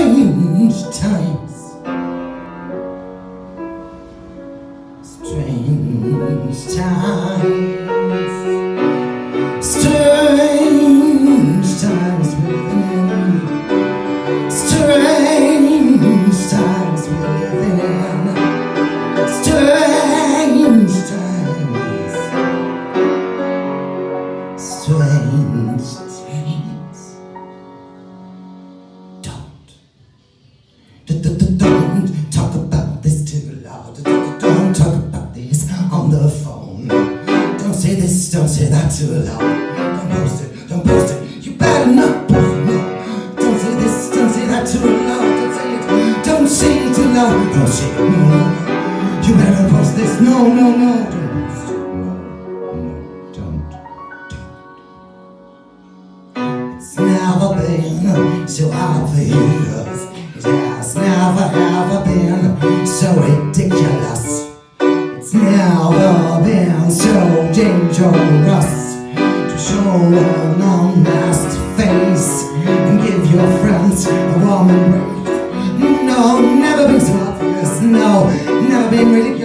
strange times. Strange times. Strange times we're living in. Strange times we're living in. Strange times. Strange times. Don't talk about this too loud. Don't talk about this on the phone. Don't say this, don't say that too loud. Don't post it, don't post it. You better not post it. Don't say this, don't say that too loud. Don't say it, don't say it too loud. Don't say it, no. You better post this, no. Don't post it, don't. It's never been so obvious. It has never ever been so ridiculous. It's never been so dangerous to show an honest face and give your friends a warm embrace. No, never been so obvious. No, never been ridiculous.